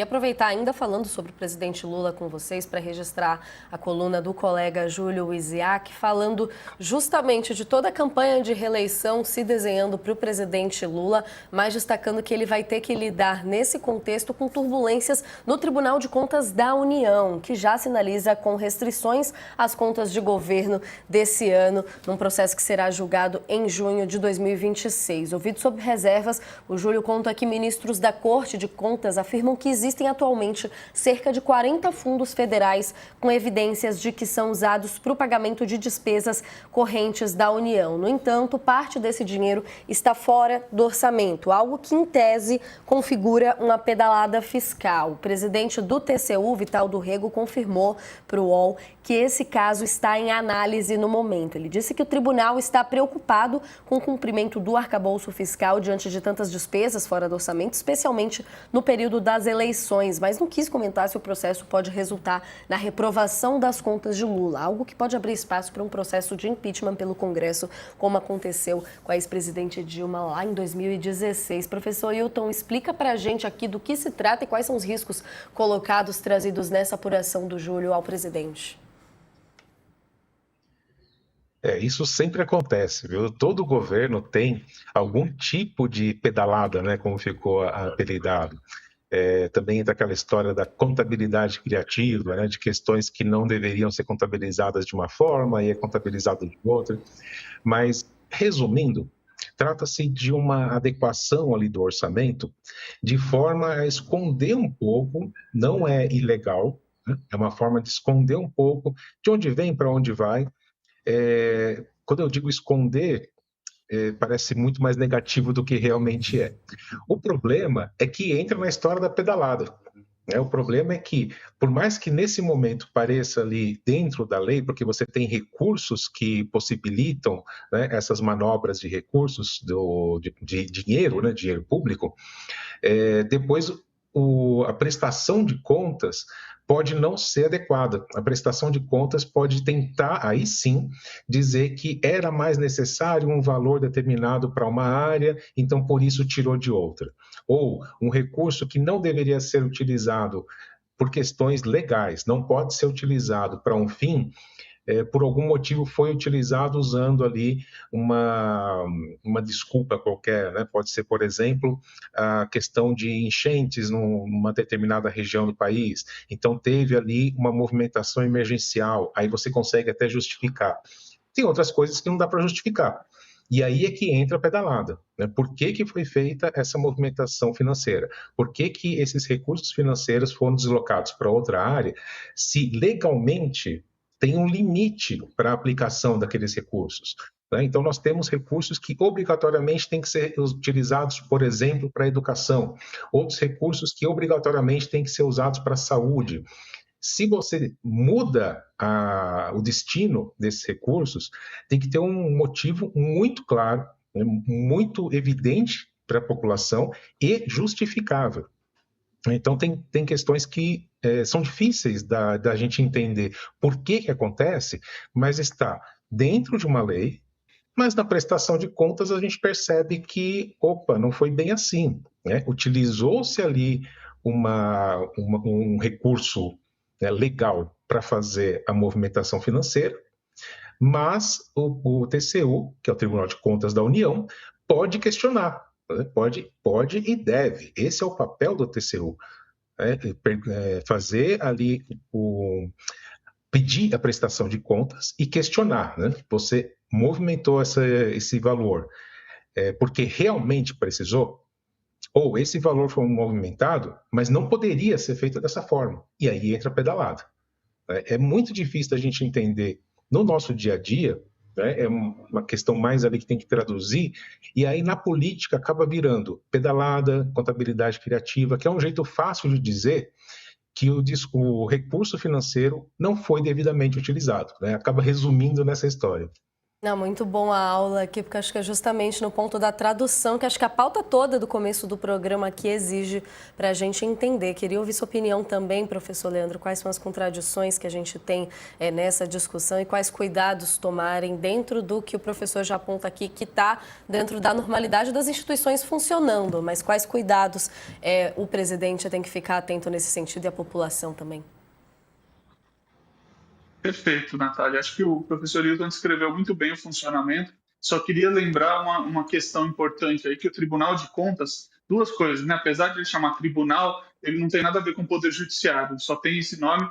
E aproveitar ainda falando sobre o presidente Lula com vocês para registrar a coluna do colega Júlio Iziak, falando justamente de toda a campanha de reeleição se desenhando para o presidente Lula, mas destacando que ele vai ter que lidar nesse contexto com turbulências no Tribunal de Contas da União, que já sinaliza com restrições às contas de governo desse ano, num processo que será julgado em junho de 2026. Ouvido sob reservas, o Júlio conta que ministros da Corte de Contas afirmam que existem atualmente cerca de 40 fundos federais com evidências de que são usados para o pagamento de despesas correntes da União. No entanto, parte desse dinheiro está fora do orçamento, algo que, em tese, configura uma pedalada fiscal. O presidente do TCU, Vital do Rego, confirmou para o UOL que esse caso está em análise no momento. Ele disse que o tribunal está preocupado com o cumprimento do arcabouço fiscal diante de tantas despesas fora do orçamento, especialmente no período das eleições, mas não quis comentar se o processo pode resultar na reprovação das contas de Lula, algo que pode abrir espaço para um processo de impeachment pelo Congresso, como aconteceu com a ex-presidente Dilma lá em 2016. Professor Hilton, explica para a gente aqui do que se trata e quais são os riscos colocados, trazidos nessa apuração do Júlio ao presidente. Isso sempre acontece, viu? Todo governo tem algum tipo de pedalada, né, como ficou apelidado. Também entra aquela história da contabilidade criativa, né, de questões que não deveriam ser contabilizadas de uma forma e é contabilizado de outra. Mas, resumindo, trata-se de uma adequação ali do orçamento de forma a esconder um pouco, não é ilegal, né? É uma forma de esconder um pouco de onde vem para onde vai. Quando eu digo esconder, parece muito mais negativo do que realmente é. O problema é que entra na história da pedalada. O problema é que, por mais que nesse momento pareça ali dentro da lei, porque você tem recursos que possibilitam, né, essas manobras de recursos de dinheiro, né, dinheiro público, depois a prestação de contas pode não ser adequada. A prestação de contas pode tentar, aí sim, dizer que era mais necessário um valor determinado para uma área, então por isso tirou de outra. Ou um recurso que não deveria ser utilizado por questões legais, não pode ser utilizado para um fim, por algum motivo foi utilizado usando ali uma desculpa qualquer, né? Pode ser, por exemplo, a questão de enchentes numa determinada região do país, então teve ali uma movimentação emergencial, aí você consegue até justificar. Tem outras coisas que não dá para justificar. E aí é que entra a pedalada, né? Por que foi feita essa movimentação financeira? Por que esses recursos financeiros foram deslocados para outra área, se legalmente tem um limite para a aplicação daqueles recursos, né? Então, nós temos recursos que obrigatoriamente têm que ser utilizados, por exemplo, para a educação, outros recursos que obrigatoriamente têm que ser usados para a saúde. Se você muda o destino desses recursos, tem que ter um motivo muito claro, né, muito evidente para a população e justificável. Então, tem questões que são difíceis da gente entender por que acontece, mas está dentro de uma lei, mas na prestação de contas a gente percebe que, opa, não foi bem assim, né? Utilizou-se ali um recurso, né, legal para fazer a movimentação financeira, mas o TCU, que é o Tribunal de Contas da União, pode questionar, né? Pode e deve. Esse é o papel do TCU. Fazer ali pedir a prestação de contas e questionar, né? Você movimentou esse valor porque realmente precisou? Ou esse valor foi movimentado, mas não poderia ser feito dessa forma. E aí entra a pedalada. É muito difícil da gente entender no nosso dia a dia, né? É uma questão mais ali que tem que traduzir, e aí na política acaba virando pedalada, contabilidade criativa, que é um jeito fácil de dizer que o recurso financeiro não foi devidamente utilizado, né? Acaba resumindo nessa história. Não, muito bom a aula aqui, porque acho que é justamente no ponto da tradução, que acho que a pauta toda do começo do programa aqui exige para a gente entender. Queria ouvir sua opinião também, professor Leandro, quais são as contradições que a gente tem nessa discussão e quais cuidados tomarem dentro do que o professor já aponta aqui, que está dentro da normalidade das instituições funcionando, mas quais cuidados o presidente tem que ficar atento nesse sentido e a população também. Perfeito, Natália. Acho que o professor Hilton descreveu muito bem o funcionamento. Só queria lembrar uma questão importante aí, que o Tribunal de Contas, duas coisas, né? Apesar de ele chamar tribunal, ele não tem nada a ver com o Poder Judiciário, só tem esse nome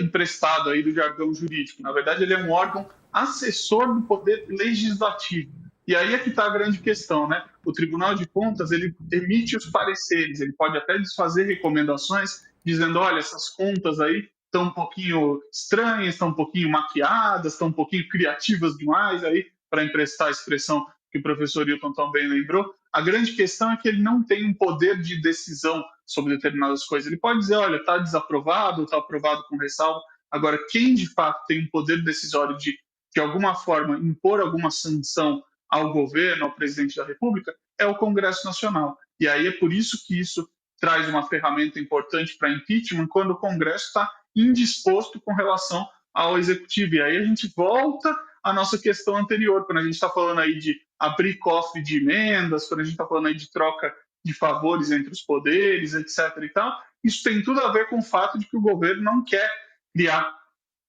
emprestado aí do jargão jurídico. Na verdade, ele é um órgão assessor do Poder Legislativo. E aí é que está a grande questão, né? O Tribunal de Contas, ele emite os pareceres, ele pode até desfazer recomendações, dizendo, olha, essas contas aí estão um pouquinho estranhas, estão um pouquinho maquiadas, estão um pouquinho criativas demais, aí para emprestar a expressão que o professor Hilton também lembrou. A grande questão é que ele não tem um poder de decisão sobre determinadas coisas. Ele pode dizer, olha, está desaprovado, está aprovado com ressalva. Agora, quem de fato tem um poder decisório de alguma forma, impor alguma sanção ao governo, ao presidente da República, é o Congresso Nacional. E aí é por isso que isso traz uma ferramenta importante para impeachment, quando o Congresso está indisposto com relação ao executivo. E aí a gente volta à nossa questão anterior, quando a gente está falando aí de abrir cofre de emendas, quando a gente está falando aí de troca de favores entre os poderes, etc. e tal, isso tem tudo a ver com o fato de que o governo não quer criar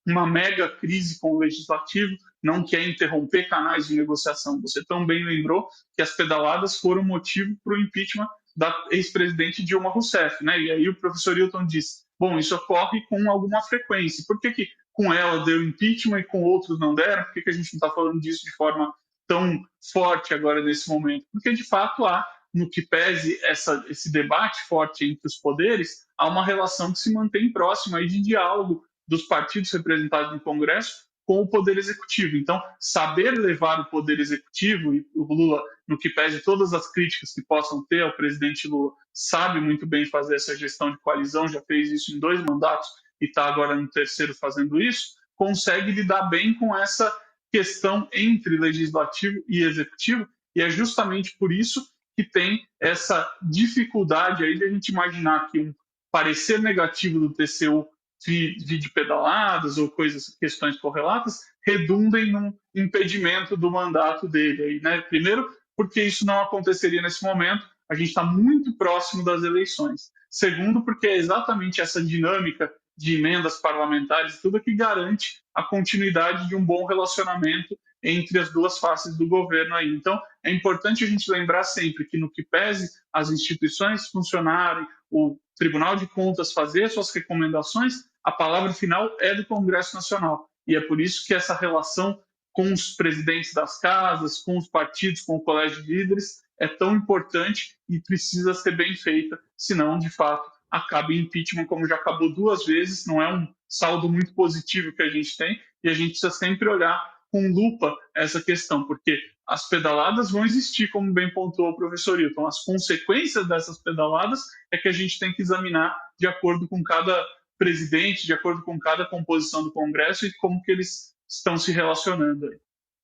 uma mega crise com o legislativo, não quer interromper canais de negociação. Você também lembrou que as pedaladas foram motivo para o impeachment da ex-presidente Dilma Rousseff, né? E aí o professor Hilton disse, bom, isso ocorre com alguma frequência. Por que com ela deu impeachment e com outros não deram? Por que a gente não está falando disso de forma tão forte agora nesse momento? Porque, de fato, há, no que pese esse debate forte entre os poderes, há uma relação que se mantém próxima aí de diálogo dos partidos representados no Congresso com o Poder Executivo. Então, saber levar o Poder Executivo, e o Lula, no que pese todas as críticas que possam ter ao presidente Lula, sabe muito bem fazer essa gestão de coalizão, já fez isso em 2 mandatos e está agora no terceiro fazendo isso, consegue lidar bem com essa questão entre legislativo e executivo, e é justamente por isso que tem essa dificuldade aí de a gente imaginar que um parecer negativo do TCU de pedaladas ou questões correlatas, redundem num impedimento do mandato dele. Aí, né? Primeiro, porque isso não aconteceria nesse momento, a gente está muito próximo das eleições. Segundo, porque é exatamente essa dinâmica de emendas parlamentares, tudo que garante a continuidade de um bom relacionamento entre as duas faces do governo aí. Então, é importante a gente lembrar sempre que, no que pese as instituições funcionarem, o Tribunal de Contas fazer suas recomendações, a palavra final é do Congresso Nacional. E é por isso que essa relação com os presidentes das casas, com os partidos, com o colégio de líderes, é tão importante e precisa ser bem feita, senão, de fato, acaba em impeachment, como já acabou 2 vezes, não é um saldo muito positivo que a gente tem, e a gente precisa sempre olhar com lupa essa questão, porque as pedaladas vão existir, como bem pontuou o professor Hilton. As consequências dessas pedaladas é que a gente tem que examinar de acordo com cada presidente, de acordo com cada composição do Congresso e como que eles estão se relacionando aí.